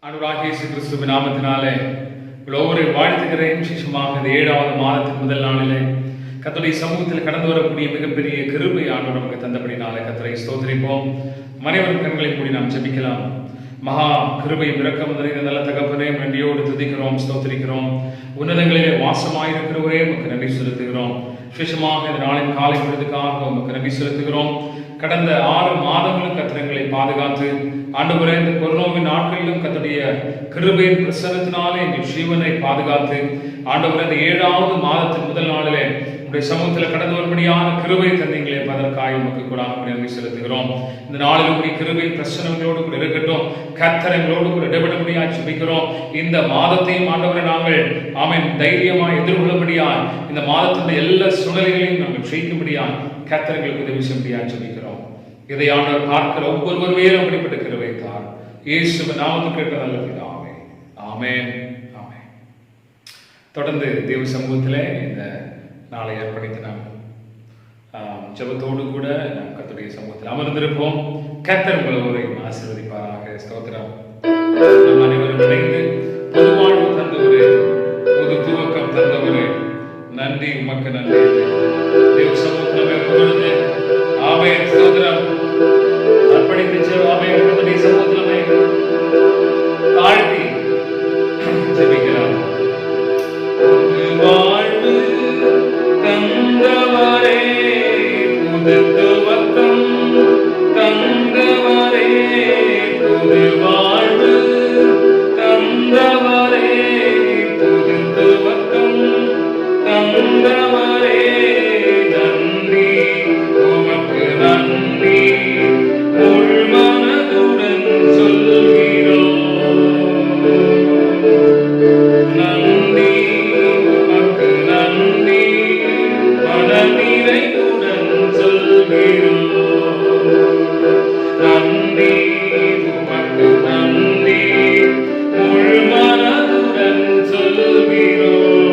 ஆண்டவராகிய இயேசு கிறிஸ்துவின் நாமத்தினாலே ஒவ்வொரு வாழ்த்துகிறேன். விசேஷமாக இந்த 7வது மாதத்தின் முதல் நாளிலே கர்த்தருடைய சமூகத்தில் கடந்து வரக்கூடிய மிகப்பெரிய கிருபை ஆண்டவர் நமக்கு தந்தபடினாலே கர்த்தரை ஸ்தோத்திரிப்போம். மனைவரும் கண்களை மூடி நாம் ஜெபிக்கலாம். மகா கிருபை இரக்கம் நிறைந்த நல்ல தகப்பனே, நன்றியோடு துதிக்கிறோம், ஸ்தோத்திரிக்கிறோம். உன்னதங்களிலே வாசமாயிருக்கிறவரே உமக்கு நன்றி செலுத்துகிறோம். விசேஷமாக இந்த நாளின் காலை பொழுதுக்காக உமக்கு நன்றி செலுத்துகிறோம். கடந்த 6 மாதங்களும் கர்த்தரை பாதுகாத்து ஆண்டவரே, இந்த கொரோனாவின் நாட்களிலும் கர்த்தருடைய கிருபையின் பிரசன்னத்தினாலே எங்கள் ஜீவனை பாதுகாத்து ஆண்டவரே, இந்த 7வது மாதத்தின் முதல் நாளிலே உடைய சமூகத்தில் கடந்து வரும்படியான கிருபை தந்தீங்களே, அதற்காக உமக்கு கூட நன்றி செலுத்துகிறோம். இந்த நாளில் உடைய கிருபை பிரசன்னங்களோடு கூட இருக்கட்டும். கர்த்தரங்களோடு கூட இடைபடும்படியாக ஜெபிக்கிறோம். இந்த மாதத்தையும் ஆண்டவரை நாங்கள் தைரியமாக எதிர்கொள்ளும்படியாய், இந்த மாதத்தின் எல்லா சூழ்நிலைகளையும் நாங்கள் ஜெயிக்கும்படியாய் கர்த்தர்களுக்கு உதவி செய்யும்படியாக ஜெபிக்கிறோம். இதை ஆண்டவர் பார்க்கிற ஒவ்வொருவர் மேலும் அப்படிப்பட்ட கிருபை தார். இயேசுவின் நாமத்தில் கேட்க நல்ல பிதாவே, ஆமென், ஆமென். தொடர்ந்து தேவ சமூகத்திலே இந்த நாளை ஏற்படுத்தி நாம் ஜெபத்தோடு கூட நாம் கர்த்தருடைய சமூகத்தில் அமர்ந்திருப்போம். கர்த்தர் உங்களை ஆசீர்வதிப்பாராக. ஸ்தோத்திரம். நம் அனைவரும் இணைந்து பொது வாழ்வு தந்தவரே, பொது துவக்கம் தந்தவரே, நன்றி உமக்கு நன்றி. தேவ சமூகத்தில் புகழ்ந்து ஆமென், ஸ்தோத்திரம் அர்ப்பணித்து ஆமென். கர்த்தருடைய சமூகத்தில் தாழ்த்தி ஜெபிக்கலாம். வாழ்வு தந்தவரே, புது துவக்கம் தந்தவரே, புது வாழ்வு தந்தவரே, புது துவக்கம் தந்தவரே, நன்றி உமக்கு நன்றி, முழு மனதுடன் சொல்கிறோம். நன்றி உமக்கு நன்றி, மனநிறைவுடன் சொல்கிறோம். நன்றி உமக்கு நன்றி, முழு மனதுடன் சொல்கிறோம்.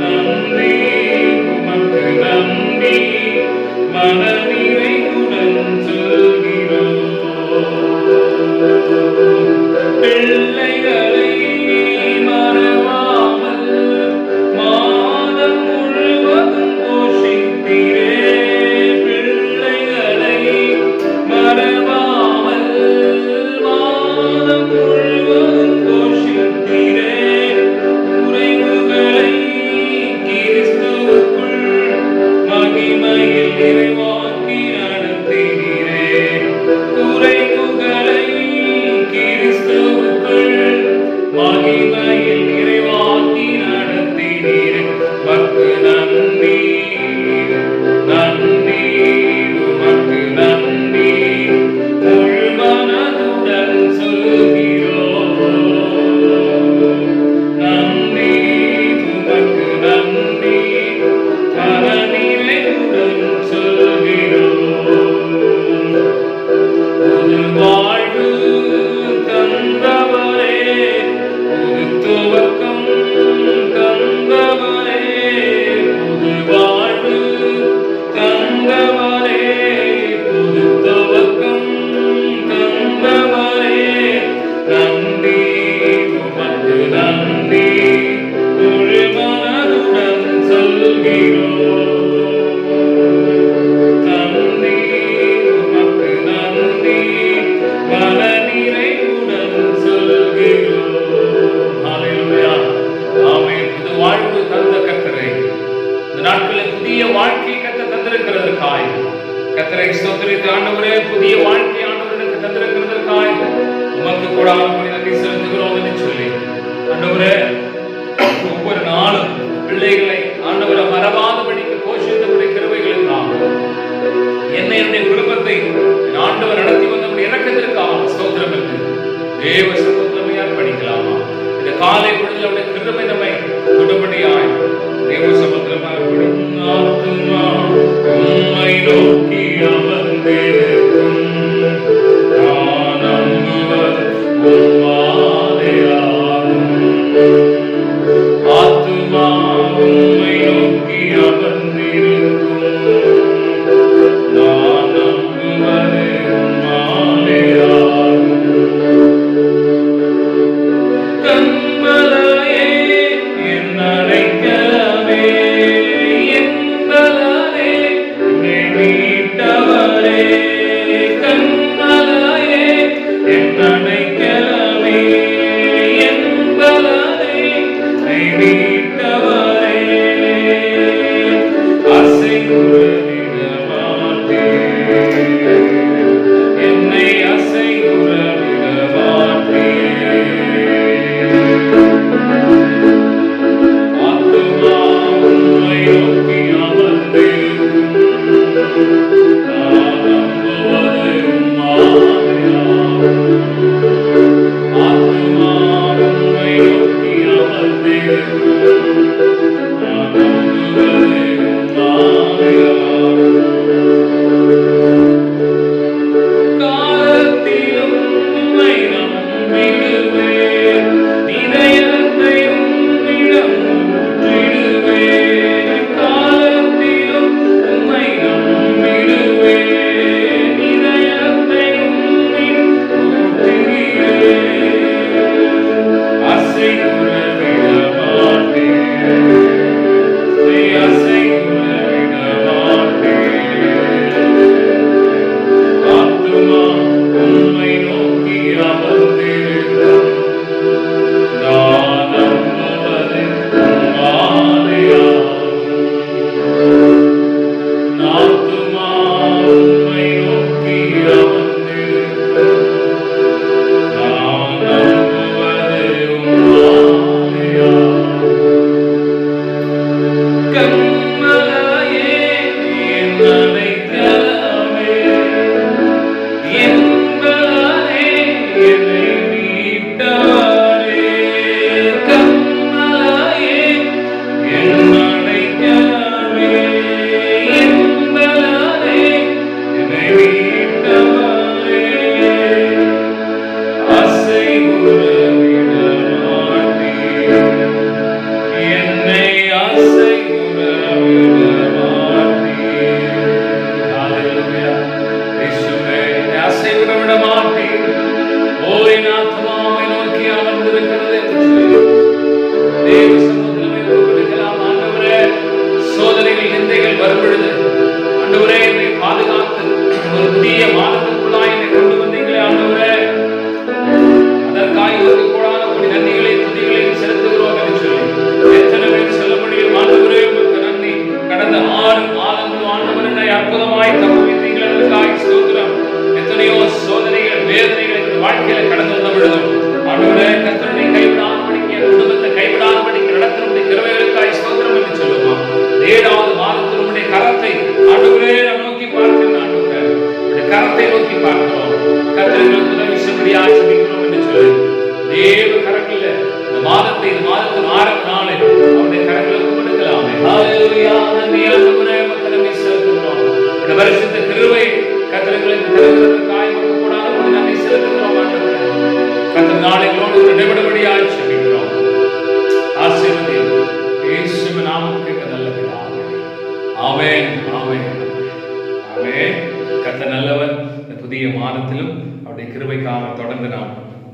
நன்றி உமக்கு நன்றி, மனநிறைவுடன் சொல்கிறோம். பிள்ளைகளை மறவாமல் மாதம் முழுவதும் போஷித்தீரே. பிள்ளைகளை மறவாமல் மாதம் முழுவதும் போஷித்தீரே. குறைவுகளை கிறிஸ்துவுக்குள் மகிமையில் நிறைவாக்கி நடத்தினீரே. குறைவுகளை கிறிஸ்துவுக்குள் மகிமையில் நிறைவாக்கி நடத்தினீரே. உமக்கு நன்றி, நன்றி உமக்கு நன்றி, முழு மனதுடன் சொல்கிறோம். நன்றி உமக்கு நன்றி, மனநிறைவுடன் சொல்கிறோம். புது வாழ்வு தந்தவரே, புது துவக்கம் தந்தவரே, புது வாழ்வு தந்தவரே, புது துவக்கம் தந்தவரே, நன்றி உமக்கு நன்றி, முழு மனதுடன் சொல்கிறோம். நன்றி உமக்கு நன்றி, மனநிறைவுடன் சொல்கிறோம். ஹல்லேலூயா, ஆமென். புது வாழ்வு தந்த கர்த்தரே, இந்த நாட்களில் புதிய வாழ்க்கையை கர்த்தர் தந்திருக்கிறதற்காய் கர்த்தரை ஸ்தோத்திரித்து ஆண்டவரே, புதிய வாழ்க்கை ஆண்டவருக்கு தந்திருக்கிறதற்காய் உமக்கு கூட நன்றி செலுத்துகிறோம் என்று சொல்லி ஆண்டவரே, ஒவ்வொரு நாளும் பிள்ளைகளை ஆண்டவரை மறவாதபடிக்கு போஷித்தபடி கிருபைகளுக்காக என்னுடைய குடும்பத்தை ஆண்டவர் நடத்தி வந்தபடி இறக்கத்திற்காக ஸ்தோத்திரம் என்று தேவ சமூகத்திலே அர்ப்பணிக்கலாமா? இந்த காலை பொழுதில் அவருடைய கிருபை நம்மை தொடும்படியாய் தேவ சமூகத்திலே ஆத்துமா உம்மை நோக்கி அமர்ந்திருக்கும். நான் நம்புவது உம்மாலே ஆகும். ஆத்துமா உம்மை நோக்கி அமர்ந்திருக்கும். நான் நம்புவது உம்மாலே ஆகும்.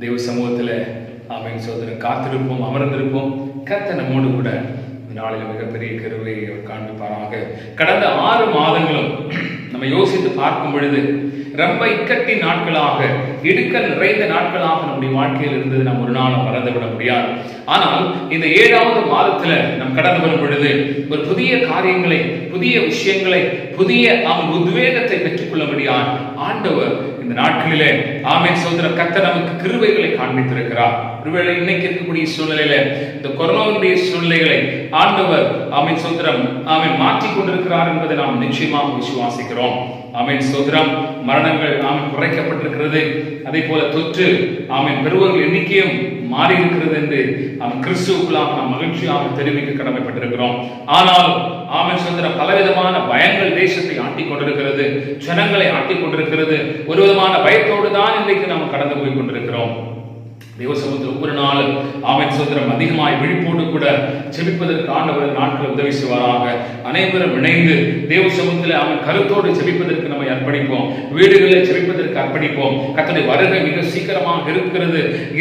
தேவ சமூகத்தில் ஆமென் சோதரன் காத்திருப்போம், அமர்ந்திருப்போம். கர்த்தர் நம்மோடு கூட இந்த நாளில் மிகப்பெரிய கிருபையை அவர் காண்பிப்பாராக. கடந்த 6 மாதங்களும் நம்ம யோசித்து பார்க்கும் பொழுது ரொம்ப இக்கட்டி நாட்களாக, இடுக்கல் நிறைந்த நாட்களாக நம்முடைய வாழ்க்கையில் இருந்தது நாம் ஒரு நாளும் மறந்துவிட முடியாது. ஆனால் இந்த 7வது மாதத்துல நாம் கடந்து வரும் பொழுது ஒரு புதிய காரியங்களை, புதிய விஷயங்களை, புதிய உத்வேகத்தை பெற்றுக்கொள்ள முடியாது. ஆண்டவர் இந்த நாட்களிலே ஆமென் சகோதரர் கர்த்தர் நமக்கு கிருபைகளை காண்பித்திருக்கிறார். ஒருவேளை இன்னைக்கு இருக்கக்கூடிய சூழ்நிலையில இந்த கொரோனாவுடைய சூழ்நிலைகளை ஆண்டவர் ஆமென் சகோதரம் மாற்றிக் கொண்டிருக்கிறார் என்பதை நாம் நிச்சயமாக விசுவாசிக்கிறோம். ஆமென் சகோதரம், மரணங்கள் குறைக்கப்பட்டிருக்கிறது. அதே போல தொற்று பெறுவர்கள் எண்ணிக்கையும் மாறி இருக்கிறது என்று கிறிஸ்துவுக்குள்ளாக நாம் மகிழ்ச்சியாக தெரிவிக்க கடமைப்பட்டிருக்கிறோம். ஆனால் ஆமென் சகோதரர், பலவிதமான பயங்கள் தேசத்தை ஆட்டிக் கொண்டிருக்கிறது, ஜனங்களை ஆட்டிக் கொண்டிருக்கிறது. ஒரு விதமான பயத்தோடு தான் இன்றைக்கு நாம் கடந்து போய் கொண்டிருக்கிறோம். தேவ சமூகத்தில் ஒவ்வொரு நாளும் ஆமென் சகோதரம் அதிகமாய் விழிப்போடு கூட ஜெபிப்பதற்கு ஆண்டவர் நாட்கள் உதவி செய்வாராக. அனைவரும் இணைந்து தேவ சமூகத்தில் கருத்தோடு ஜெபிப்பதற்கு நம்மை அர்ப்பணிப்போம். வீடுகளில் ஜெபிப்பதற்கு அர்ப்பணிப்போம். கர்த்தருடைய வருகை மிக சீக்கிரமாக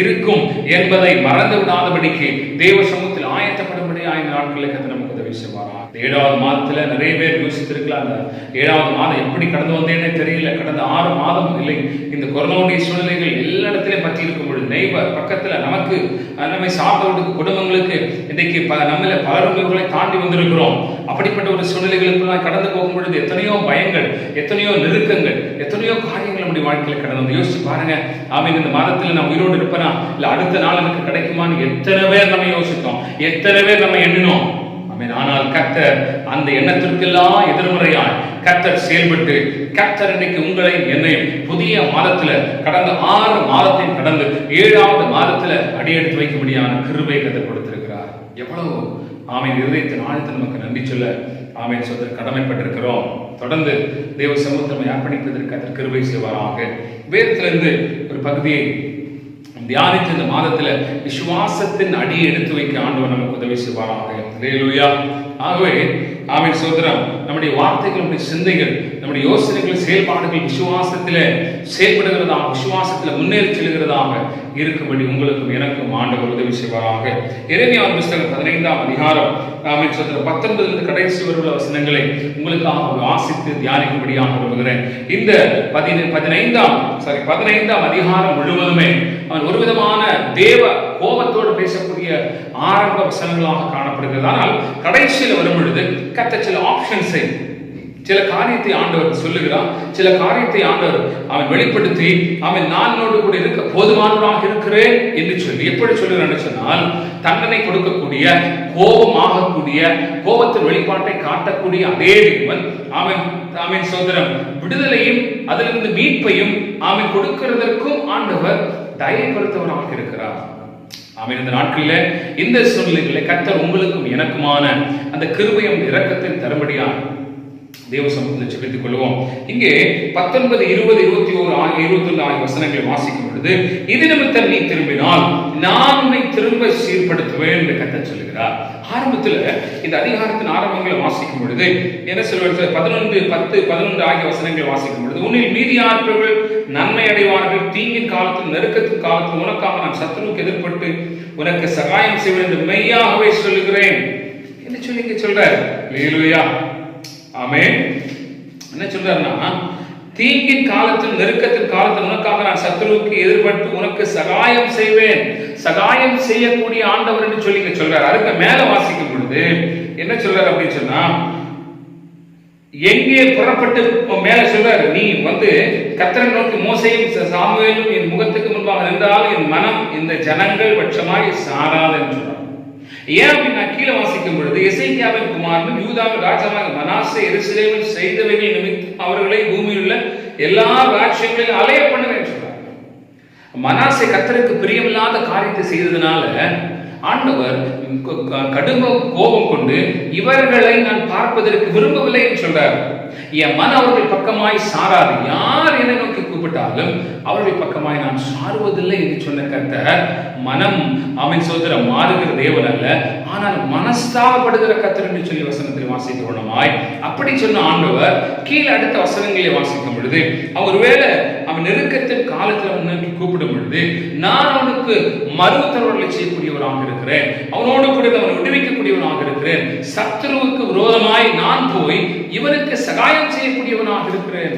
இருக்கும் என்பதை மறந்து விடாதபடிக்கு தேவ சமூகத்தில் ஆயத்தப்படும்படியாக இந்த நாட்களில் கர்த்தர் நமக்கு உதவி செய்வாராக. 7வது மாதத்துல நிறைய பேர் யோசித்திருக்கலாம், அந்த 7வது மாதம் எப்படி கடந்து வந்தேன்னே தெரியல. கடந்த 6 மாதம் இல்லை, இந்த கொரோனாவுடைய சூழ்நிலைகள் எல்லா இடத்திலையும் பற்றி இருக்கும் பொழுது நெய்பர் பக்கத்துல நமக்கு நம்மை சார்ந்தவர்களுக்கு குடும்பங்களுக்கு இன்றைக்கு நம்மள பலர்களை தாண்டி வந்திருக்கிறோம். அப்படிப்பட்ட ஒரு சூழ்நிலைகளுக்கு கடந்து போகும் பொழுது எத்தனையோ பயங்கள், எத்தனையோ நெருக்கங்கள், எத்தனையோ காரியங்கள் நம்முடைய வாழ்க்கையில கடந்து வந்து யோசிச்சு பாருங்க. இந்த மாதத்துல நான் உயிரோடு இருப்பேனா இல்ல அடுத்த நாள் எனக்கு கிடைக்குமான்னு எத்தனை பேர் நம்ம யோசித்தோம், எத்தனை பேர் நம்ம எண்ணினோம். ஆனால் கர்த்தர் அந்த எண்ணத்திற்கெல்லாம் எதிர்மறையாய் கர்த்தர் செயல்பட்டு கர்த்தர் இன்னைக்கு உங்களை என்னையும் புதிய மாதத்துல கடந்த 6 மாதத்தையும் கடந்து 7வது மாதத்துல அடியெடுத்து வைக்க முடியாத கிருபை கர்த்தர் கொடுத்திருக்கிறார். எவ்வளவு இருதயத்தின் ஆழத்தில் நமக்கு நன்றி சொல்ல சொல்ல கடமைப்பட்டிருக்கிறோம். தொடர்ந்து தேவ சமூகத்தை அர்ப்பணிப்பதற்கு கர்த்தர் கிருபை செய்வாராக. வேதத்திலிருந்து ஒரு பகுதியை தியானித்து இந்த மாதத்துல விசுவாசத்தின் அடியை எடுத்து வைக்க ஆண்டவர் நமக்கு உதவி செய்வாராக. அல்லேலூயா. ஆகவே ஆமென் சகோதரம், நம்முடைய வார்த்தைகள், நம்முடைய சிந்தைகள், நம்முடைய யோசனைகள், செயல்பாடுகள் விசுவாசத்திலே செயல்படுகிறதாக, விசுவாசத்துல முன்னேறி செல்கிறதாக இருக்கும்படி உங்களுக்கும் எனக்கும் ஆண்டவர் உதவி செய்வாராக. எரேமியாவின் புத்தகம் 15ஆம் அதிகாரம் ஆமென் சகோதரம் 19 கடைசி வரையுள்ள வசனங்களை உங்களுக்காக வாசித்து தியானிக்கும்படியாக விரும்புகிறேன். இந்த 15ஆம் அதிகாரம் முழுவதுமே அவன் ஒரு விதமான தேவ கோபத்தோடு பேசக்கூடிய ஆரம்ப வசனங்களாக காணப்படுகிறது. ஆனால் கடைசியில் வரும் பொழுது கர்த்தர் சில ஆப்ஷன்ஸை, சில காரியத்தை ஆண்டவர் சொல்லுகிறான், சில காரியத்தை ஆண்டவர் அவன் வெளிப்படுத்தி நானோடு கூட இருக்க போதுமானவராக இருக்கிறேன் என்று சொல்லி எப்படி சொல்லுகிறான்னு சொன்னால், தண்டனை கொடுக்கக்கூடிய, கோபமாகக்கூடிய, கோபத்தின் வெளிப்பாட்டை காட்டக்கூடிய அதே தேவன் ஆமென் சகோதரம் விடுதலையும் அதிலிருந்து மீட்பையும் கொடுக்கிறதற்கும் ஆண்டவர் தயப்படுத்தவராக இருக்கிறார். இந்த நாட்களில இந்த சூழ்நிலைகளில் கர்த்தர் உங்களுக்கும் எனக்குமான அந்த கிருபையும் இரக்கத்தை தரும்படியாக தேவ சமூகத்தில் ஜெபித்துக் கொள்வோம். இங்கே 19, 20, 21, 21 ஆகிய வசனங்களை வாசிக்கும் பொழுது, இது நிமித்தம் நீ திரும்பினால் நான் உன்னை திரும்ப சீர்படுத்துவேன் என்று கர்த்தர் சொல்லுகிறார். ஆரம்பத்தில் இந்த அதிகாரத்தின் ஆரம்பங்களை வாசிக்கும் பொழுது என்ன சொல்வார்கள்? 11, 10, 11 ஆகிய வசனங்களை வாசிக்கும் பொழுது, உன்னில் மீதியானவர்கள் நன்மை அடைவார்கள், தீங்கின் காலத்தில் நெருக்கத்தின் காலத்தில் உனக்காக நான் சத்துருவுக்கு எதிர்பட்டு உனக்கு சகாயம் செய்வேன் என்று மெய்யாகவே சொல்லுகிறேன் என்று சொல்லி இங்க சொல்றார். அல்லேலூயா, ஆமென். என்ன சொல்றாருன்னா, தீங்கின் காலத்தில் நெருக்கத்தின் காலத்தில் உனக்காக நான் சத்துருவுக்கு எதிர்பட்டு உனக்கு சகாயம் செய்வேன். சகாயம் செய்யக்கூடிய ஆண்டவர் என்று சொல்லி சொல்றாரு. அதுக்கு மேல வாசிக்கும் பொழுது என்ன சொல்றாரு அப்படின்னு சொன்னா, எங்கே புறப்பட்டு மேல சொல்றாரு, நீ கர்த்தரை நோக்கி மோசேயும் சாமுவேலும் என் முகத்துக்கு முன்பாக நின்றால் என் மனம் இந்த ஜனங்கள் பட்சமாய் சாராதுன்னு சொல்றாரு. ஏன் அப்படின்னா, கீழே வாசிக்கும் பொழுது, எசேக்கியாவின் குமாரனும் யூதாவின் ராஜாவாக மனாசே எருசலேமில் செய்தவைகள் நிமித்தம் அவர்களை பூமியில் உள்ள எல்லா ராஜ்யங்களையும் அலைய பண்ணுவேன் சொல்றாங்க. மனாசே கர்த்தருக்கு பிரியமில்லாத காரியத்தை செய்ததுனால ஆண்டவர் கடும் கோபம் கொண்டு இவர்களை நான் பார்ப்பதற்கு விரும்பவில்லை என்று சொல்றார். என் மன அவர்கள் பக்கமாய் சாராது, யார் என்னை நோக்கி கூப்பிட்டாலும் அவர்கள் பக்கமாய் நான் சாருவதில்லை என்று சொன்ன கர்த்தர் மனம் சோதரம் மாறுகிற தேவன் அல்ல, ஆனால் மனஸ்தாபப்படுகிற கர்த்தர் என்று சொல்லி வசனத்தில் வாசிக்கிறோமாய். அப்படி சொன்ன ஆண்டவர் கீழே அடுத்த வசனங்களை வாசிக்கும் பொழுது, ஒருவேளை அவன் நெருக்கத்தின் காலத்தில் அவன் நோக்கி கூப்பிடும் பொழுது நான் அவனுக்கு மறு உத்தரவுகளை செய்யக்கூடியவராக இருக்கிறேன், அவனோடு கூட அவன் விடுவிக்கக்கூடியவனாக இருக்கிறேன், சத்துருவுக்கு விரோதமாய் நான் போய் இவனுக்கு சகாயம் செய்யக்கூடியவனாக இருக்கிறேன்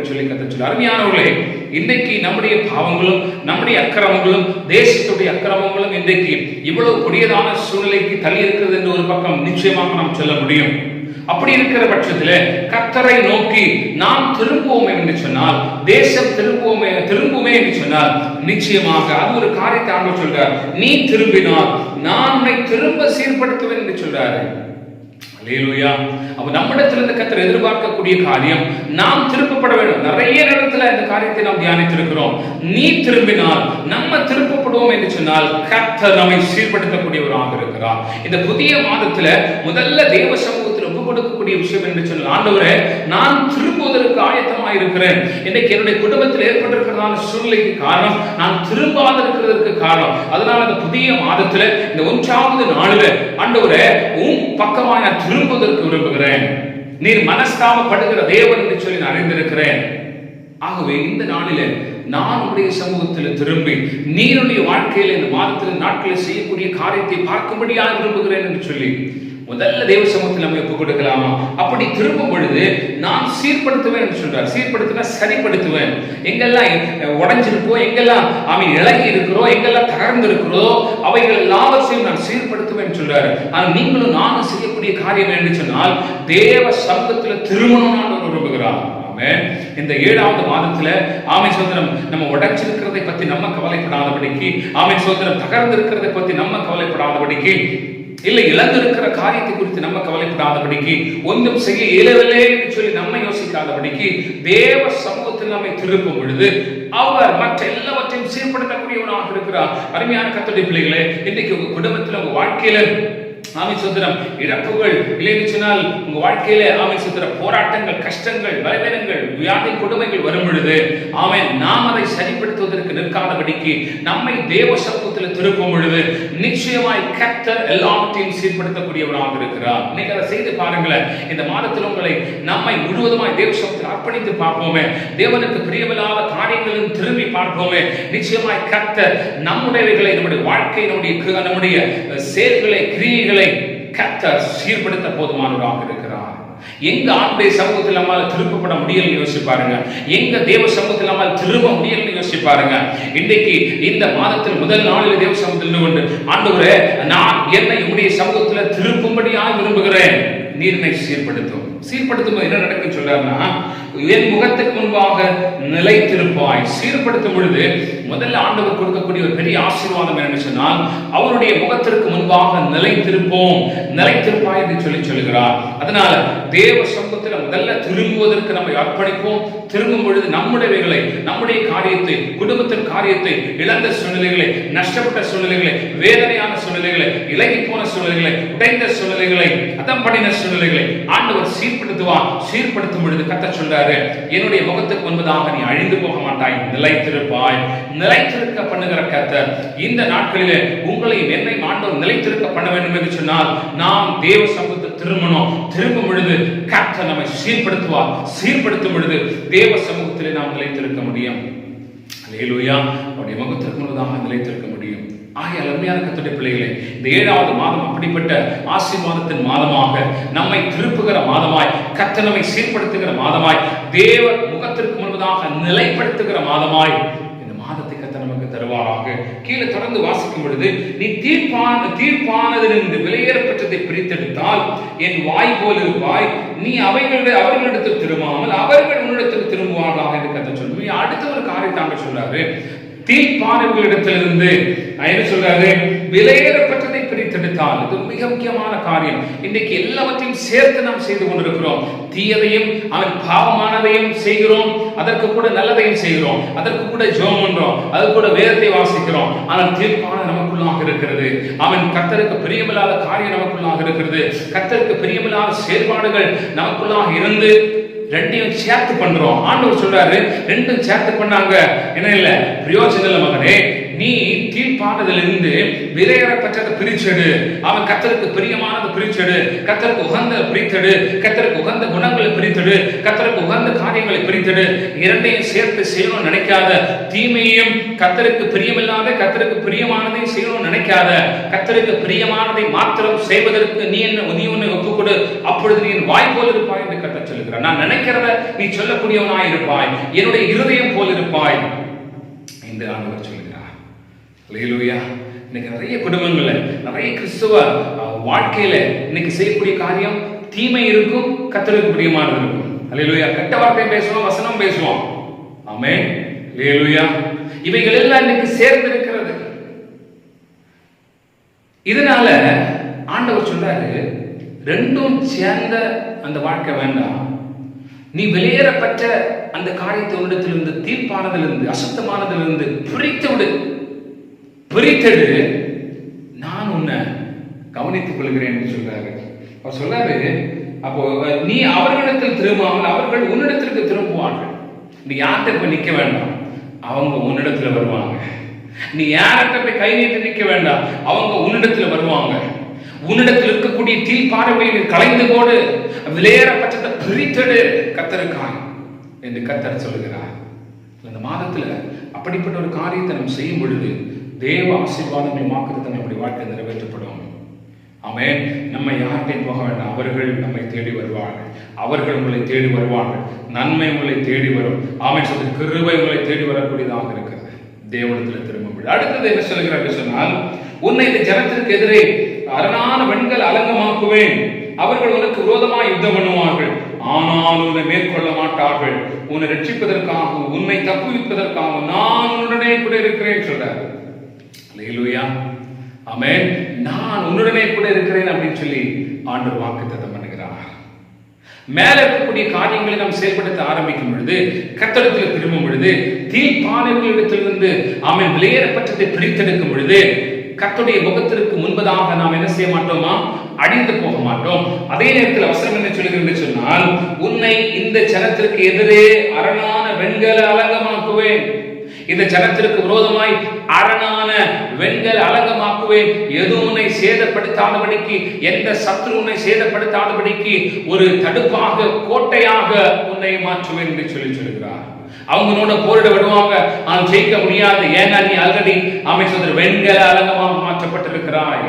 சொல்லி கர்த்தர் சொல்றார். அருமையானவர்களே, இன்றைக்கு நம்முடைய பாவங்களும் நம்முடைய அக்கிரமங்களும் தேசத்துடைய அக்கிரமங்களும் இன்றைக்கு இவ்வளவு கொடியதான சூழ்நிலைக்கு தள்ளி இருக்கிறது என்று ஒரு பக்கம் நிச்சயமாக நாம் சொல்ல முடியும். அப்படி இருக்கிற பட்சத்தில் கர்த்தரை நோக்கி நாம் திரும்புவோம் என்று சொன்னால், தேசம் திரும்புமே என்று சொன்னால், நிச்சயமாக அது ஒரு காரியத்தை ஆண்டவர் சொல்றார். நீ திரும்பினால் நான் உன்னை திரும்ப சீர்படுத்துவேன் என்று சொல்றாரு. அல்லேலூயா. அப்ப நம்மிடத்திலிருந்து கர்த்தர் எதிர்பார்க்கக்கூடிய காரியம், நாம் திருப்பப்பட வேண்டும். நிறைய இடத்துல இந்த காரியத்தை நாம் தியானித்திருக்கிறோம். நீ திரும்பினால் நம்ம திருப்பப்படுவோம் என்று சொன்னால் கர்த்தர் நம்மை சீர்படுத்தக்கூடியவராக இருக்கிறார். இந்த புதிய மாதத்துல முதல்ல தேவ சமூகத்தில் ஒப்பு கொடுக்கக்கூடிய விஷயம் என்று சொன்னால், ஆண்டவரே நான் திரும்புவதற்கு ஆயத்தமாக இருக்கிறேன். இன்னைக்கு என்னுடைய குடும்பத்தில் ஏற்பட்டிருக்கிறதான சூழ்நிலைக்கு காரணம் நான் திரும்பாத இருக்கிறதற்கு காரணம். அதனால இந்த புதிய மாதத்துல இந்த 1வது நாளில் ஆண்டவரே உன் பக்கமாக நான் திரும்புவதற்கு விரும்புகிறேன், நீர் மனஸ்தாபப்படுகிற தேவன் என்று சொல்லி நான் அறிந்திருக்கிறேன். ஆகவே இந்த நாளில நான் உடைய சமூகத்தில் திரும்பி நீருடைய வாழ்க்கையில் இந்த மாதத்தில் நாட்களில் செய்யக்கூடிய காரியத்தை பார்க்கும்படியாக விரும்புகிறேன் என்று சொல்லி முதல்ல தேவ சமூகத்தில் நம்ம ஒப்புக் கொடுக்கலாமா? அப்படி திரும்பும் பொழுது நான் சீர்படுத்துவேன் என்று சொல்றார். சீர்படுத்தினா சரிப்படுத்துவேன். எங்கெல்லாம் உடைஞ்சிருக்கோ, எங்கெல்லாம் இழகி இருக்கிறோ, எங்கெல்லாம் தகர்ந்து இருக்கிறதோ அவைகள் எல்லாவற்றையும் நான் சீர்படுத்துவேன் சொல்றாரு. ஆனால் நீங்களும் நானும் செய்யக்கூடிய காரியம் என்று சொன்னால், தேவ சமூகத்தில் திரும்பணும்னு விரும்புகிறார். இந்த 7வது மாதத்துல சோதரம் நம்ம உடைச்சிருக்கிறதை பத்தி நம்ம கவலைப்படாதபடிக்கு, சோதரம் தகர்ந்திருக்கிறதை பத்தி நம்ம கவலைப்படாதபடிக்கு, இல்லை இழந்திருக்கிற காரியத்தை குறித்து நம்ம கவலைப்படாதபடிக்கு, ஒன்றும் செய்ய இயலவில்லை என்று சொல்லி நம்ம யோசிக்காதபடிக்கு, தேவ சமூகத்தில் நம்மை திருப்பும் பொழுது அவர் மற்ற எல்லாவற்றையும் சீர்படுத்தக்கூடியவனாக இருக்கிறார். அருமையான கர்த்தருடைய பிள்ளைகளே, இன்றைக்கு உங்க குடும்பத்தில் உங்க வாழ்க்கையில சோதரம் இழப்புகள் இல்லைன்னு சொன்னால், உங்க வாழ்க்கையில சோதர போராட்டங்கள், கஷ்டங்கள், பலவீனங்கள், வியாதி கொடுமைகள் வரும் பொழுது நாம் அதை சரிப்படுத்துவதற்கு நிற்காதபடிக்கு நம்மை தேவ சமூகத்தில் திருப்பும் பொழுது நிச்சயமாய் கர்த்தர் எல்லாவற்றையும் சீர்படுத்தக்கூடியவராக இருக்கிறார். நீங்க அதை செய்து பாருங்களேன். இந்த மாதத்தில் உங்களை நம்மை முழுவதுமாய் தேவ சமூகத்தில் அர்ப்பணித்து பார்ப்போமே, தேவனுக்கு பிரியமில்லாத காரியங்களும் திரும்பி பார்ப்போமே, நிச்சயமாய் கர்த்தர் நம்முடையவைகளை, நம்முடைய வாழ்க்கை, நம்முடைய செயல்களை, கிரியைகளை கர்த்தர் சீர்படுத்த போதுமானவராக இருக்கிறார். எங்க ஆண்டுடைய சமூகத்தில் நம்மால் திருப்பப்பட முடியலன்னு யோசிச்சு பாருங்க. எங்க தேவ சமூகத்தில் நம்மால் திரும்ப முடியலன்னு யோசிச்சு பாருங்க. இன்றைக்கு இந்த மாதத்தில் முதல் நாளில் தேவ சமூகத்தில் கொண்டு, ஆண்டவரே நான் என்னை உடைய சமூகத்தில் திருப்பும்படியாக விரும்புகிறேன், நீரினை சீர்படுத்தும். சீர்படுத்தும் என்ன நடக்கும் சொல்றாருன்னா, என் முகத்துக்கு முன்பாக நிலைத்திருப்பாய். சீர்படுத்தும் பொழுது முதல்ல ஆண்டவர் கொடுக்கக்கூடிய ஒரு பெரிய ஆசீர்வாதம் என்று சொன்னால், அவருடைய முகத்திற்கு முன்பாக நிலைத்திருப்போம், நிலைத்திருப்பாய் என்று சொல்லுகிறார். அதனால தேவ சமூகத்தில் முதல்ல திரும்புவதற்கு நம்ம அர்ப்பணிப்போம். திரும்பும் பொழுது நம்முடையவைகளை, நம்முடைய காரியத்தை, குடும்பத்தின் காரியத்தை, இழந்த சூழ்நிலைகளை, நஷ்டப்பட்ட சூழ்நிலைகளை, வேதனையான சூழ்நிலைகளை, இலகி போன சூழ்நிலைகளை, உடைந்த சூழ்நிலைகளை, அதம் பண்ணின சூழ்நிலைகளை ஆண்டவர் சீர்படுத்தும் பொழுது கர்த்தர் சொல்றாரு, என்னுடைய முகத்துக்கு முன்பதாக நீ அழிந்து போக மாட்டாய், நிலைத்திருப்பாய். நிலைத்திருக்க பண்ணுகிற கர்த்தர் இந்த நாட்களிலே உங்களை என்னை ஆண்டவர் நிலைத்திருக்க பண்ண வேண்டும் என்று சொன்னால் நாம் தேவ சமூகத்தை திரும்பும் பொழுது கர்த்தர் நம்மை சீர்படுத்தும் பொழுது தேவ சமூகத்திலே நாம் நிலைத்திருக்க முடியும். அல்லேலூயா. அவருடைய முகத்திற்கு முன்பதாக நிலைத்திருக்க முடியும். ஆகிய அருமையான கர்த்தருடைய பிள்ளைகளே, இந்த 7வது மாதம் அப்படிப்பட்ட ஆசீர்வாதத்தின் மாதமாக, நம்மை திருப்புகிற மாதமாய், கர்த்தர் நம்மை சீர்படுத்துகிற மாதமாய், தேவ முகத்திற்கு முன்பதாக நிலைப்படுத்துகிற மாதமாய் இந்த மாதத்தை கர்த்தர் நமக்கு தருவாராக. கீழே தொடர்ந்து வாசிக்கும் பொழுது, நீ தீர்ப்பானதிலிருந்து விலையேறப்பட்டதை பிரித்தெடுத்தால் என் வாய் போல் இருப்பாய், நீ அவர்களிடத்தில் திரும்பாமல் அவர்கள் உன்னிடத்தில் திரும்புவார்களாக என்று கர்த்தர் சொல்லுங்க. அடுத்த ஒரு காரியத்தை சொல்றாரு, தீர்ப்பானவர்களிடத்திலிருந்து என்ன சொல்றாரு, விலையேறப்பட்டதை பிரித்தெடுத்தால். இது மிக முக்கியமான காரியம். இன்றைக்கு எல்லாவற்றையும் சேர்த்து நாம் செய்து கொண்டிருக்கிறோம். தீயதையும் அவன் பாவமானதையும் செய்கிறோம், அதற்கு கூட நல்லதையும் செய்கிறோம், அதற்கு கூட ஜெபம் பண்றோம், அது கூட வேதத்தை வாசிக்கிறோம். ஆனால் தீர்ப்பான நமக்குள்ளாக இருக்கிறது. அவன் கர்த்தருக்கு பிரியமில்லாத காரியம் நமக்குள்ளாக இருக்கிறது. கர்த்தருக்கு பிரியமில்லாத செயல்பாடுகள் நமக்குள்ளாக இருந்து ரெண்டையும் சேர்த்து பண்றோம். ஆண்டவர் சொல்றாரு, ரெண்டும் சேர்த்து பண்ணாங்க என்ன இல்ல பிரயோஜனம் இல்ல மகனே, நீ தீர்ப்பானதிலிருந்து விலையேறப்பட்டதை பிரிச்செடு. அவன் கர்த்தருக்கு பிரியமானது பிரிச்செடு, கர்த்தருக்கு உகந்த பிரித்தெடு, கர்த்தருக்கு உகந்த குணங்களை பிரித்தெடு, கர்த்தருக்கு உகந்த காரியங்களை பிரித்தெடு. இரண்டையும் சேர்த்து செய்யணும்னு நினைக்காத, தீமையும் கர்த்தருக்கு பிரியமில்லாத கர்த்தருக்கு பிரியமானதையும் செய்யணும்னு நினைக்காத, கர்த்தருக்கு பிரியமானதை மாத்திரம் செய்வதற்கு நீ உன்னை ஒப்புக்கொடு, அப்பொழுது நீ வாய் போல் இருப்பாய் என்று கர்த்தர் சொல்லுகிறார். நான் நினைக்கிறத நீ சொல்லக்கூடியவனாய் இருப்பாய், என்னுடைய இருதயம் போல் இருப்பாய் என்று ஆண்டவர் சொல்லுகிறார். அல்லேலூயா. இன்னைக்கு நிறைய குடும்பங்கள்ல, நிறைய கிறிஸ்துவ வாழ்க்கையில இன்னைக்கு செய்யக்கூடிய காரியம், தீமை இருக்கும், கர்த்தருக்கு பிரியமானது இருக்கும். அல்லேலூயா. கெட்ட வார்த்தை பேசுவோம், வசனம் பேசுவோம். ஆமென். அல்லேலூயா. இவைகள் எல்லாம் இன்னைக்கு சேர்ந்து இருக்கிறது. இதனால ஆண்டவர் சொல்றாரு, ரெண்டும் சேர்ந்த அந்த வாழ்க்கை வேண்டாம். நீ வெளியேறப்பட்ட அந்த காரியத்தை உன்னிடத்திலிருந்து, தீர்ப்பானதிலிருந்து, அசுத்தமானதிலிருந்து பிரித்தெடு, நான் உன்னை கவனித்துக் கொள்கிறேன் என்று சொல்றாரு. அவர் சொல்றாரு, அப்போ நீ அவர்களிடத்தில் திரும்பாமல் அவர்கள் உன்னிடத்திற்கு திரும்புவார்கள். நீ யார்கிட்ட போய் நிக்க வேண்டாம், அவங்க உன்னிடத்துல வருவாங்க. நீ யார்கிட்ட போய் கை நீட்டி நிக்க வேண்டாம், அவங்க உன்னிடத்துல வருவாங்க. உன்னிடத்தில் இருக்கக்கூடிய தீர்ப்பானவைகளை களைந்து போடு, விலையேறப்பட்டதை பிரித்தெடு கர்த்தருக்காய் என்று கர்த்தர் சொல்லுகிறார். இந்த மாதத்துல அப்படிப்பட்ட ஒரு காரியத்தை நம்ம செய்யும் பொழுது தேவ ஆசீர்வாதங்கள் வாக்குத்தத்தம் நம்முடைய வாழ்க்கை நிறைவேற்றப்படும். ஆமென். நம்ம யார்கிட்டையும் போக வேண்டாம், அவர்கள் நம்மை தேடி வருவார்கள், அவர்கள் உங்களை தேடி வருவார்கள், நன்மை உங்களை தேடி வரும். ஆமென். சொல்லி கிருபை உங்களை தேடி வரக்கூடியதாக இருக்கிறது. தேவனிடத்தில் திரும்ப அடுத்தது என்ன சொல்கிறார் என்று சொன்னால், உன்னை இந்த ஜனத்திற்கு எதிரே அரணான வெண்கல் அலங்கமாக்குவேன், அவர்கள் உனக்கு விரோதமாய் யுத்தம் பண்ணுவார்கள், ஆனால் உன்னை மேற்கொள்ள மாட்டார்கள். உன்னை ரட்சிப்பதற்காகவும் உன்னை தப்புவிப்பதற்காகவும் நான் உன்னுடனே கூட இருக்கிறேன் சொல்றார். அல்லேலூயா. ஆமென். நான் உன்னுடனே கூட இருக்கிறேன் அப்படின்னு சொல்லி ஆண்டவர் வாக்குத்தத்தம் பண்ணுகிறார். மேல இருக்கக்கூடிய காரியங்களை நாம் செயல்படுத்த ஆரம்பிக்கும் பொழுது, கர்த்தரிடத்தில் திரும்பும் பொழுது, தீர்ப்பானவர்களிடத்திலிருந்து ஆமென் விலையேறப்பட்டதை பிரித்தெடுக்கும் பொழுது, கர்த்தருடைய முகத்திற்கு முன்பதாக நாம் என்ன செய்ய மாட்டோமா, அடிந்து போக மாட்டோம். அதே நேரத்தில் அவசரம் என்ன சொல்லுகிறது சொன்னால், உன்னை இந்த ஜனத்திற்கு எதிரே அரணான வெண்கல அலங்கமாக்குவேன். இந்த ஜனத்திற்கு விரோதமாய் அரணான வெண்கல அலங்கமாக்குவேன். எது உன்னை சேதப்படுத்தாதபடிக்கு, எந்த சத்ரு உன்னை சேதப்படுத்தாதபடிக்கு ஒரு தடுப்பாக, கோட்டையாக உன்னை மாற்றுவேன் என்று சொல்லுகிறார். அவங்களோட போரிட விடுவாங்க, ஆனால் ஜெயிக்க முடியாது. ஏன்னா நீ ஆல்ரெடி அமைச்சர் வெண்கல அலங்கமாக மாற்றப்பட்டிருக்கிறாய்.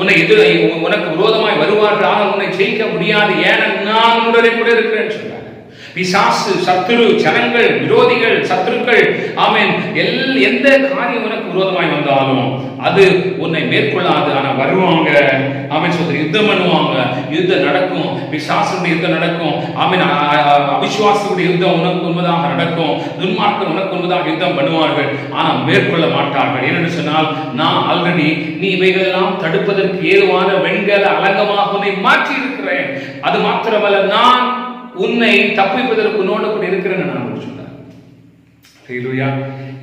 உனக்கு விரோதமாய் வருவார்கள், ஆனால் உன்னை ஜெயிக்க முடியாது. ஏன்னா நான் உடனே கூட இருக்கிறேன் சொல்றார். பிசாசு, சத்துரு, ஜனங்கள், விரோதிகள், சத்துருக்கள், ஆமென், எந்த காரியம் உனக்கு விரோதமாய் வந்தாலும் அது உன்னை மேற்கொள்ளாது. ஆனா வருவாங்க, ஆமென் சொல்ற யுத்தம் பண்ணுவாங்க, யுத்தம் நடக்கும், பிசாசுடைய யுத்தம் நடக்கும், ஆமென், அவிசுவாசத்துடைய யுத்தம் உனக்கு உண்மைதாக நடக்கும், துன்மார்க்கம் உனக்கு உண்மைதாக யுத்தம் பண்ணுவார்கள், ஆனா மேற்கொள்ள மாட்டார்கள். ஏனென்று சொன்னால், நான் ஆல்ரெடி நீ இவைகளெல்லாம் தடுப்பதற்கு ஏதுவான வெண்கல அலங்கமாக உன்னை மாற்றி இருக்கிறேன். அது மாத்திரமல்ல, நான் உன்னை தப்பிப்பதற்கு உன்னோடு கூட இருக்கிறேன்னு நான் சொன்னார்.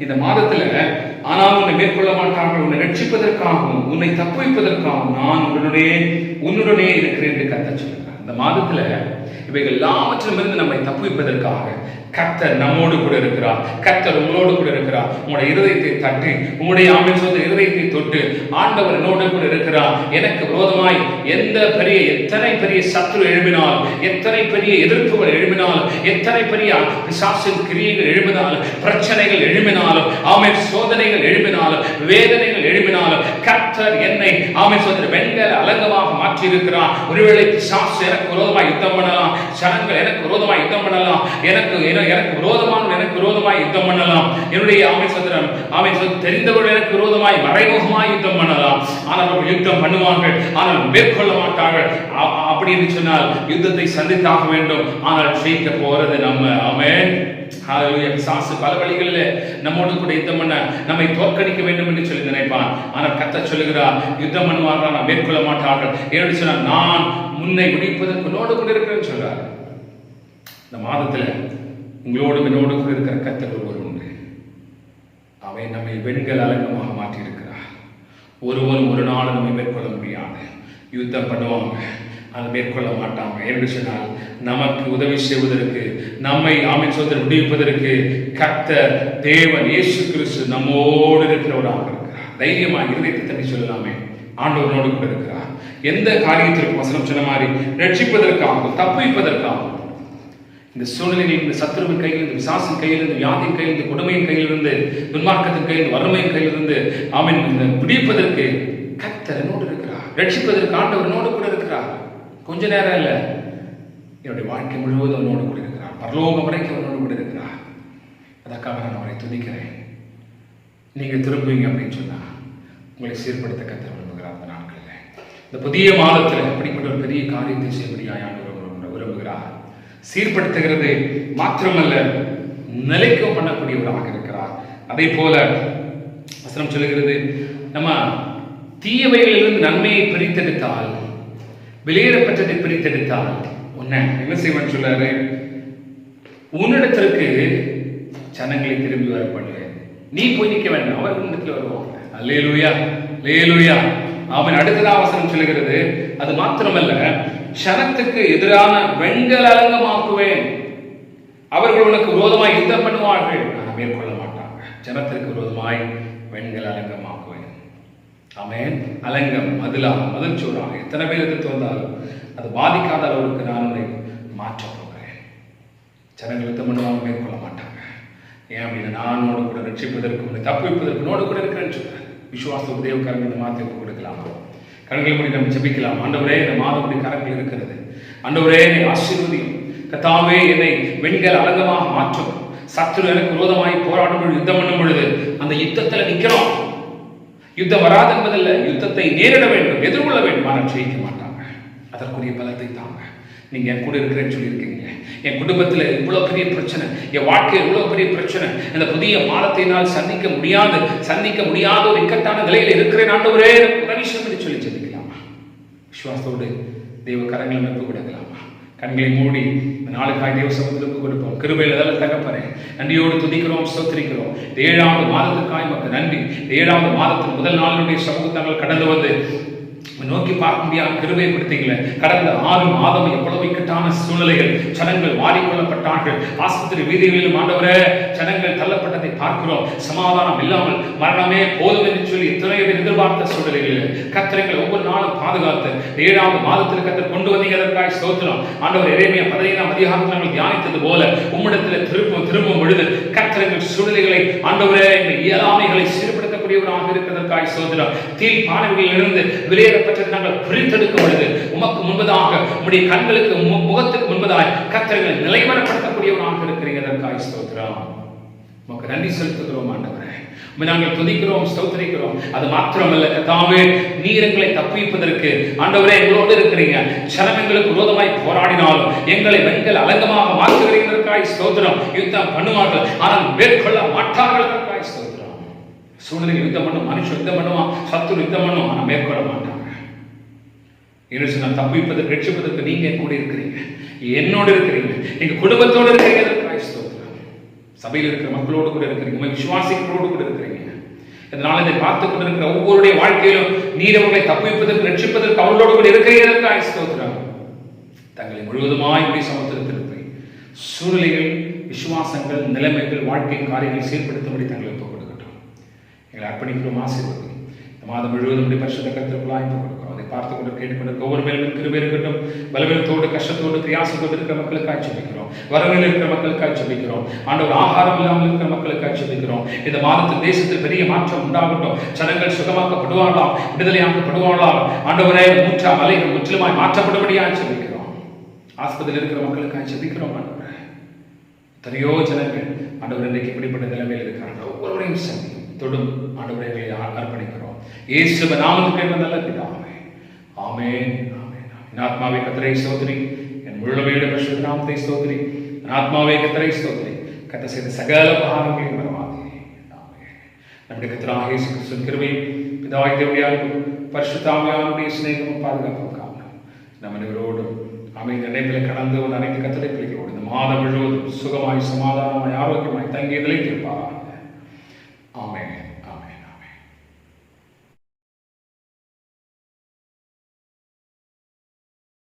இந்த மாதத்துல ஆனால் உன்னை மேற்கொள்ள மாட்டார்கள், உன்னை ரட்சிப்பதற்காகவும் உன்னை தப்புவிப்பதற்காகவும் நான் உன்னுடனே இருக்கிறேன் என்று கர்த்தர் சொல்கிறார். அந்த மாதத்துல இவைகள் எல்லாவற்றிலிருந்து நம்மை தப்புவிப்பதற்காக கர்த்தர் நம்மோடு கூட இருக்கிறார். கர்த்தர் உங்களோடு கூட இருக்கிறார். உங்களுடைய இருதயத்தை தட்டி, உங்களுடைய ஆமென் சொல்ற இருதயத்தை தொட்டு, ஆண்டவர் என்னோடு கூட இருக்கிறார். எனக்கு விரோதமாய் எத்தனை பெரிய சத்துரு எழுப்பினால், எத்தனை பெரிய எதிர்ப்புகள் எழுப்பினால், எத்தனை பெரிய பிசாசின் கிரியைகள் எழுப்பினாலும், பிரச்சனைகள் எழுப்பினாலும், ஆமென் சோதனைகள் எழுப்பினாலும், வேதனைகள் எழுப்பினாலும், கர்த்தர் என்னை ஆமென் சொல்ற வெண்கல அலங்கமாக மாற்றி இருக்கிறார். ஒருவேளை பிசாசு எனக்கு விரோதமாய் யுத்தம் பண்ணலாம், ஜனங்கள் எனக்கு விரோதமாய் யுத்தம் பண்ணலாம், எனக்கு விரோதமாய் யுத்தம் பண்ணலாம், என்னுடைய தெரிந்தவர்கள் எனக்கு விரோதமாய் மறைமுகமாய் யுத்தம் பண்ணலாம். ஆனால் அவர்கள் யுத்தம் பண்ணுவார்கள், ஆனால் மேற்கொள்ள மாட்டார்கள். அப்படின்னு சொன்னால் யுத்தத்தை சந்தித்தாக வேண்டும், ஆனால் ஜெயிக்க போறது நம்ம. ஆமென். பிசாசு பல வழிகளில் நம்மோடு கூட யுத்தம் பண்ண, நம்மை தோற்கடிக்க வேண்டும் என்று சொல்லி நினைப்பான். ஆனால் கர்த்தர் சொல்லுகிறார், யுத்தம் பண்ணுவார்கள், நான் மேற்கொள்ள மாட்டார்கள். ஏன்னு சொன்னால் நான் முன்னை முடிப்பதற்கு உன்னோடு கூட இருக்கிறேன்னு சொல்றார். இந்த மாதத்துல உங்களோடு என்னோடு கூட இருக்கிற கர்த்தர் ஒருவர் உண்டு. அவன் நம்மை வெண்கல அலங்கமாக மாற்றி இருக்கிறார். ஒருவன் ஒரு நாள் நம்மை மேற்கொள்ள முடியாது. யுத்தம் பண்ணுவாங்க, அதை மேற்கொள்ள மாட்டாங்க. என்று சொன்னால் நமக்கு உதவி செய்வதற்கு, நம்மை ஆமென் சொல்ல முடிப்பதற்கு கர்த்தர் தேவன் இயேசு கிறிஸ்து நம்மோடு இருக்கிறவராக இருக்கிறார். தைரியமாக இருதயத்தை தட்டி சொல்லலாமே, ஆண்டவரோடு கூட இருக்கிறார். எந்த காரியத்திற்கும் வசனம் சொன்ன மாதிரி ரட்சிப்பதற்காகவும் தப்புவிப்பதற்காகவும், இந்த சூழ்நிலையில், இந்த சத்துருவின் கையிலிருந்து, பிசாசின் கையிலிருந்து, வியாதியின் கையிலிருந்து, கொடுமையின் கையிலிருந்து, துன்மார்க்கத்தின் கையிலிருந்து, வறுமையின் கையிலிருந்து ஆமென் விடுவிப்பதற்கு கர்த்தர் என்னோடு இருக்கிறார். ரட்சிப்பதற்கு ஆண்டவர் என்னோடு கூட இருக்கிறார். கொஞ்ச நேரம் இல்லை, என்னுடைய வாழ்க்கை முழுவதும் அவனோடு கூட இருக்கிறார். பரலோகம் வரைக்கும் அவனோடு கூட இருக்கிறார். அதற்காக நான் அவரை துதிக்கிறேன். நீங்க திரும்புவீங்க அப்படின்னு சொன்னா உங்களை சீர்படுத்த கர்த்தர் விரும்புகிறார். அந்த நாட்களில், இந்த புதிய மாதத்தில் அப்படிப்பட்ட ஒரு பெரிய காரியத்தை செய்யப்படியாய் விரும்புகிறார். சீர்படுத்துகிறது மாத்திரமல்ல, நிலைக்கும் பண்ணக்கூடியவராக இருக்கிறார். அதே போல வசனம் சொல்லுகிறது, நம்ம தீயவைகளிலிருந்து நன்மையை பிரித்தெடுத்தால், வெளியேறப்பட்டதை பிரித்தெடுத்தால் உன்னை என்ன செய்வன் சொல்றாரு, உன்னிடத்திற்கு ஜனங்களை திரும்பி வர பண்ணுவேன். நீ போய் நிற்க வேண்டாம், அவர் உன்னிடத்தில் வருவாங்க. அல்லேலூயா, அல்லேலூயா. அவன் அடுத்ததாக வசனம் சொல்லுகிறது, அது மாத்திரமல்ல, ஜனத்துக்கு எதிரான வெண்கல அலங்கமாக்குவேன். அவர்கள் உனக்கு விரோதமாய் யுத்தம் பண்ணுவார்கள், ஆனால் மேற்கொள்ள மாட்டாங்க. ஜனத்திற்கு விரோதமாய் வெண்கல அலங்கமாக்குவேன். ஆமென். அலங்கம், மதில் சோறாக எத்தனை பேர் எதிர்த்து வந்தாலும் அது பாதிக்காத அளவுக்கு நான் உன்னை மாற்றப் போகிறேன். ஜனங்கள் யுத்தம் பண்ணுவாங்க, மேற்கொள்ள மாட்டாங்க. ஏன் அப்படின்னா, நானோடு கூட ரட்சிப்பதற்கு, உன்னை தப்புவிப்பதற்கு நோடு கூட இருக்கிறேன்னு சொல்றேன். விசுவாச உதவி கரங்கள் மாற்றி கொடுக்கலாம். கரங்களை மூடி நம்ம ஜெபிக்கலாம். ஆண்டவரே, இந்த மாதமுடைய கரங்கள் இருக்கிறது. ஆண்டவரே, என்னை ஆசீர்வதியும். கர்த்தாவே, என்னை வெண்கல அலங்கமாக மாற்றும். சத்துரு எனக்கு விரோதமாய் போராடும் பொழுது, யுத்தம் பண்ணும் பொழுது அந்த யுத்தத்தில் நிற்கிறோம். யுத்தம் வராது என்பதில்லை, யுத்தத்தை நேரிட வேண்டும், எதிர்கொள்ள வேண்டும். ஆனால் ஜெயிக்க மாட்டாங்க. அதற்குரிய பலத்தை தாங்க. நீங்க என் கூட இருக்கிறேன்னு சொல்லியிருக்கீங்க. என் குடும்பத்தில் இவ்வளவு பெரிய பிரச்சனை, என் வாழ்க்கையில் இவ்வளவு பெரிய பிரச்சனை, இந்த புதிய மாதத்தை நான் சந்திக்க முடியாத ஒரு இக்கட்டான நிலையில் இருக்கிறேன். ஆண்டவரே, உதவி செய்ய சொல்லி ஜெபிக்கலாமா? விசுவாசத்தோடு தெய்வ கரங்களை நம்ப கொடுக்கலாமா? கண்களை மூடி நாளுக்காய் தேவ சமூகத்துக்கு கொடுப்போம். கிருபையில் அதெல்லாம் தகப்பறேன். நன்றியோடு துதிக்கிறோம், ஸ்தோத்திரிக்கிறோம். 7வது மாதத்துக்காய் நமக்கு நன்றி. 7வது மாதத்தின் முதல் நாளுடைய சமூகத்தாங்கள் கடந்து வந்து நோக்கி பார்க்க முடியாத கிருபை கொடுத்தீங்களே. கடந்த 6 மாதம் எவ்வளவு இக்கட்டான சூழ்நிலைகள், ஜனங்கள் வாரிக்கொள்ளப்பட்டார்கள். ஆஸ்பத்திரி வீதிகளிலும் ஆண்டவரே, ஜனங்கள் தள்ளப்பட்டதை பார்க்கிறோம். சமாதானம் இல்லாமல் மரணமே போதும் என்று சொல்லி எத்தனையோ எதிர்பார்த்த சூழ்நிலைகளில் கர்த்தர் ஒவ்வொரு நாளும் பாதுகாத்து 7வது மாதத்தில் கர்த்தர் கொண்டு வந்தீங்கதற்காய் ஸ்தோத்திரம். ஆண்டவர் எரேமியா 15ஆம் அதிகாரத்தில் நாங்கள் தியானித்தது போல உம்மிடத்தில் திரும்பும் பொழுது கர்த்தர் சூழ்நிலைகளை ஆண்டவரே, இயலாமைகளை சீர்படுத்தக்கூடியவராக இருக்கிறதற்காய் ஸ்தோத்திரம். தீல் பானைகளிலிருந்து வெளியேறப்பட்ட நாங்கள் பிரித்தெடுக்கும் பொழுது உமக்கு முன்பதாக, உம்முடைய கண்களுக்கு முகத்துக்கு முன்பதாக கர்த்தர்களை நிலைவரப்படுத்தக்கூடியவராக இருக்கிறீங்கதற்காய் ஸ்தோத்திரம். உமக்கு நன்றி செலுத்துகிறோம் ஆண்டவரே. நாங்கள் துதிக்கிறோம், ஸ்தோத்திரிக்கிறோம். அது மாத்திரமல்ல கர்த்தாவே, நீர் எங்களை தப்புவிப்பதற்கு ஆண்டவரே எங்களோடு இருக்கிறீங்க. ஜனங்களுக்கு விரோதமாய் போராடினாலும் எங்களை வெண்கல அலங்கமாக மாற்றுகிறீங்கதற்காய் ஸ்தோத்திரம். யுத்தம் பண்ணுவார்கள், ஆனால் மேற்கொள்ள மாட்டார்கள். ஸ்தோத்திரம். சூழ்நிலைகள் யுத்தம் பண்ணும், மனுஷன் யுத்தம் பண்ணுவான், சத்துரு யுத்தம் பண்ணும், ஆனால் மேற்கொள்ள மாட்டாங்க. நான் தப்பிப்பதற்கு, ரட்சிப்பதற்கு நீங்க கூட இருக்கிறீங்க, என்னோடு இருக்கிறீங்க, எங்க குடும்பத்தோடு இருக்கிறீங்க. சபையில் இருக்கிற மக்களோடு கூட இருக்கிறீங்க, விசுவாசிகளோடு கூட இருக்கிறீங்க. இதனால இதை பார்த்துக் கொண்டிருக்கிற ஒவ்வொருடைய வாழ்க்கையிலும் நீர் அவர்களை தப்பிப்பதற்கு, ரட்சிப்பதற்கு அவர்களோடு கூட இருக்கிறீங்க. ஸ்தோத்திரம். தங்களை முழுவதுமாய் இப்படி சமூகத்தில் திருப்பி சூழ்நிலைகள், விசுவாசங்கள், நிலைமைகள், வாழ்க்கை காரியங்களை செயல்படுத்தும்படி தங்களை ஒப்புக் கொடுக்கட்டும். எங்களை அர்ப்பணிக்கிறோம். ஆசீர்வதி. இந்த மாதம் முழுவதும் இப்படி பரிசுத்த கர்த்தருக்குள்ளாய் ஒப்புக் கொடுக்கிறோம். அதை பார்த்து கொண்டு கேட்டுக்கொண்டு ஒவ்வொரு மேலும் கிருபை இருக்கட்டும். பலவீனத்தோடு, கஷ்டத்தோடு, பிரயாசத்தோடு இருக்கிற மக்களுக்காக ஜெபிக்கிறோம். வரவில் இருக்கிற மக்களுக்காக ஜெபிக்கிறோம். ஆண்டவர் ஆகாரம் இல்லாமல் இருக்கிற மக்களுக்காக ஜெபிக்கிறோம். இந்த மாதத்தில் தேசத்தில் பெரிய மாற்றம் உண்டாகட்டும். ஜனங்கள் சுகமாக்கப்படுவார்களாம், விடுதலையாக்கப்படுவார்களாம். ஆண்டவரே, மூன்றாம் அலைகள் முற்றிலுமாய் மாற்றப்படும்படியாக ஜெபிக்கிறோம். ஆஸ்பத்திரியில் இருக்கிற மக்களுக்காக ஜெபிக்கிறோம். ஆண்டவரே, எத்தனையோ ஜனங்கள் ஆண்டவர் இன்றைக்கு இப்படிப்பட்ட நிலைமையில் இருக்கிறார்கள். ஒவ்வொருவரையும் சந்தியும் தொடும் ஆண்டவரை அர்ப்பணிக்கிறோம். இயேசுவின் நாமத்துக்கு நல்ல பிதாவே, ஆமென். ஆமென். என் ஆத்மாவே கர்த்தரை ஸ்தோத்திரி, என் முழுமையோட பரிசுத்த நாமத்தை ஸ்தோத்திரி. என் ஆத்மாவே கர்த்தரை ஸ்தோத்திரி, கர்த்தர் செய்த சகல உபகாரங்களையும் மறவாதே. ஆமென். நம்முடைய கர்த்தராகிய இயேசு கிறிஸ்துவின் கிருபையும் பிதாவாகிய தேவனுடைய அன்பும் பரிசுத்த ஆவியானவருடைய சிநேகமும் பாதுகாப்பும் காவலும் நம் அனைவரோடும் அமைதி நினைவுகளை கடந்து கொண்டு அனைத்து கர்த்தருடைய பிள்ளைகளோடு இந்த மாதம் முழுவதும் சுகமாய், சமாதானமாய், ஆரோக்கியமாய் தங்கியதிலே இருப்பாராக. ஆமென். ஆமென்.